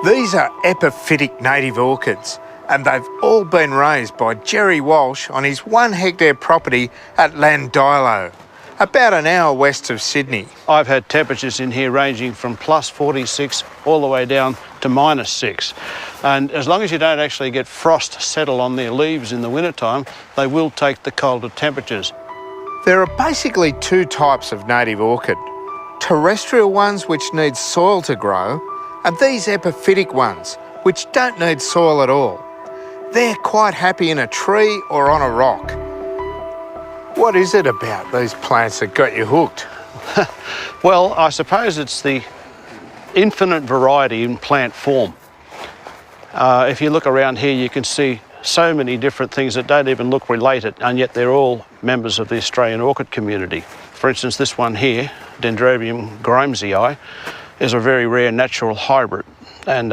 These are epiphytic native orchids, and they've all been raised by Jerry Walsh on his 1 hectare property at Landilo, about an hour west of Sydney. I've had temperatures in here ranging from plus 46 all the way down to minus 6. And as long as you don't actually get frost settle on their leaves in the wintertime, they will take the colder temperatures. There are basically 2 types of native orchid. Terrestrial ones which need soil to grow, and these epiphytic ones which don't need soil at all. They're quite happy in a tree or on a rock. What is it about these plants that got you hooked? Well, I suppose it's the infinite variety in plant form. If you look around here, you can see so many different things that don't even look related, and yet they're all members of the Australian orchid community. For instance, this one here, Dendrobium Grimesii, is a very rare natural hybrid, and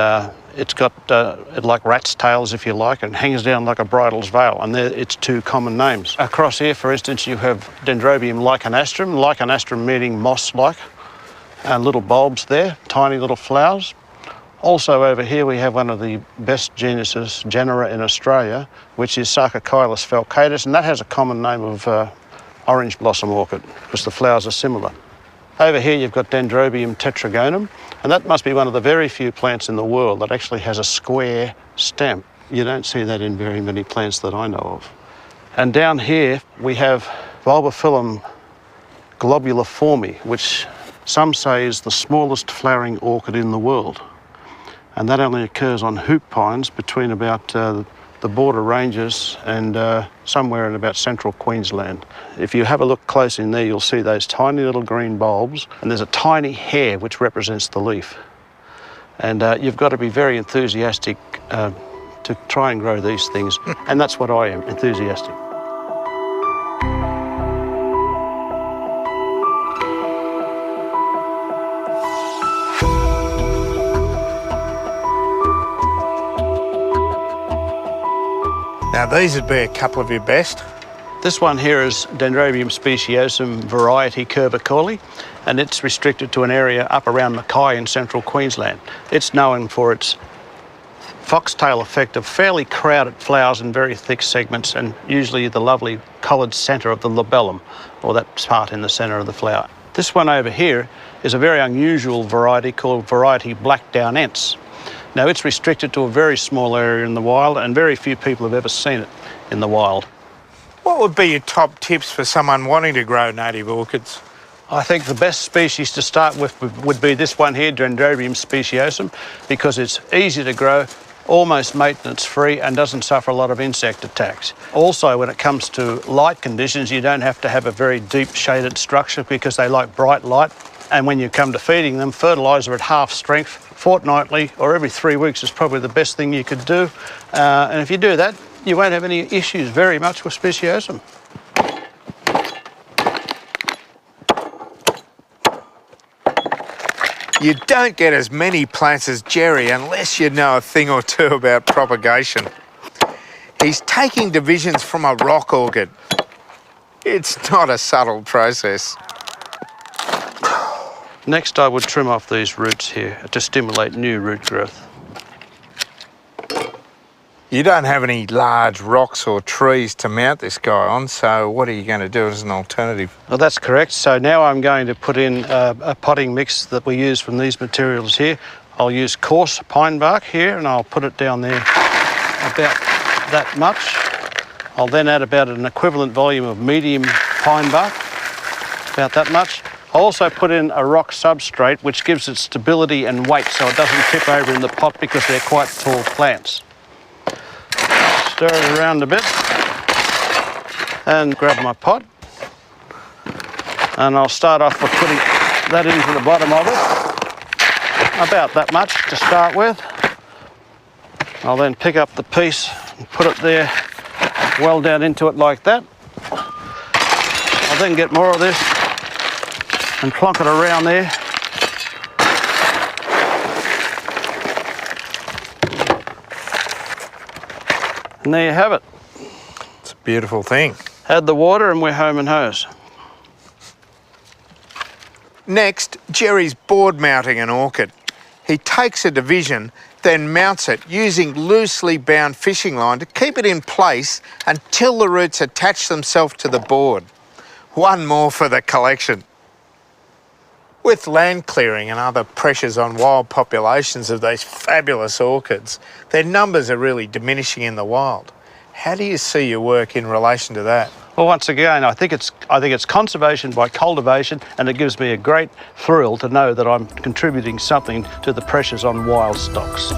it's got like rat's tails, if you like, and hangs down like a bridal's veil, and they're its 2 common names. Across here, for instance, you have Dendrobium lichenastrum meaning moss-like, and little bulbs there, tiny little flowers. Also over here we have one of the best genera in Australia, which is Sarcochilus falcatus, and that has a common name of orange blossom orchid, because the flowers are similar. Over here you've got Dendrobium tetragonum, and that must be one of the very few plants in the world that actually has a square stem. You don't see that in very many plants that I know of. And down here we have Bulbophyllum globuliforme, which some say is the smallest flowering orchid in the world. And that only occurs on hoop pines between about the border ranges and somewhere in about central Queensland. If you have a look close in there, you'll see those tiny little green bulbs, and there's a tiny hair which represents the leaf. And you've got to be very enthusiastic to try and grow these things, and that's what I am, enthusiastic. Now these would be a couple of your best. This one here is Dendrobium Speciosum variety Kerbercorley, and it's restricted to an area up around Mackay in central Queensland. It's known for its foxtail effect of fairly crowded flowers in very thick segments, and usually the lovely coloured centre of the labellum, or that part in the centre of the flower. This one over here is a very unusual variety called variety Blackdownense. Now, it's restricted to a very small area in the wild, and very few people have ever seen it in the wild. What would be your top tips for someone wanting to grow native orchids? I think the best species to start with would be this one here, Dendrobium Speciosum, because it's easy to grow, almost maintenance-free, and doesn't suffer a lot of insect attacks. Also, when it comes to light conditions, you don't have to have a very deep shaded structure because they like bright light. And when you come to feeding them, fertiliser at half strength fortnightly or every 3 weeks is probably the best thing you could do. And if you do that, you won't have any issues very much with Speciosum. You don't get as many plants as Jerry unless you know a thing or two about propagation. He's taking divisions from a rock orchid. It's not a subtle process. Next, I would trim off these roots here to stimulate new root growth. You don't have any large rocks or trees to mount this guy on, so what are you going to do as an alternative? Well, that's correct. So now I'm going to put in a potting mix that we use from these materials here. I'll use coarse pine bark here, and I'll put it down there about that much. I'll then add about an equivalent volume of medium pine bark, about that much. I'll also put in a rock substrate which gives it stability and weight so it doesn't tip over in the pot because they're quite tall plants. Stir it around a bit and grab my pot, and I'll start off by putting that into the bottom of it, about that much to start with. I'll then pick up the piece and put it there well down into it like that. I'll then get more of this and plonk it around there. And there you have it. It's a beautiful thing. Add the water and we're home and hose. Next, Jerry's board mounting an orchid. He takes a division then mounts it using loosely bound fishing line to keep it in place until the roots attach themselves to the board. One more for the collection. With land clearing and other pressures on wild populations of these fabulous orchids, their numbers are really diminishing in the wild. How do you see your work in relation to that? Well, once again, I think it's conservation by cultivation, and it gives me a great thrill to know that I'm contributing something to the pressures on wild stocks.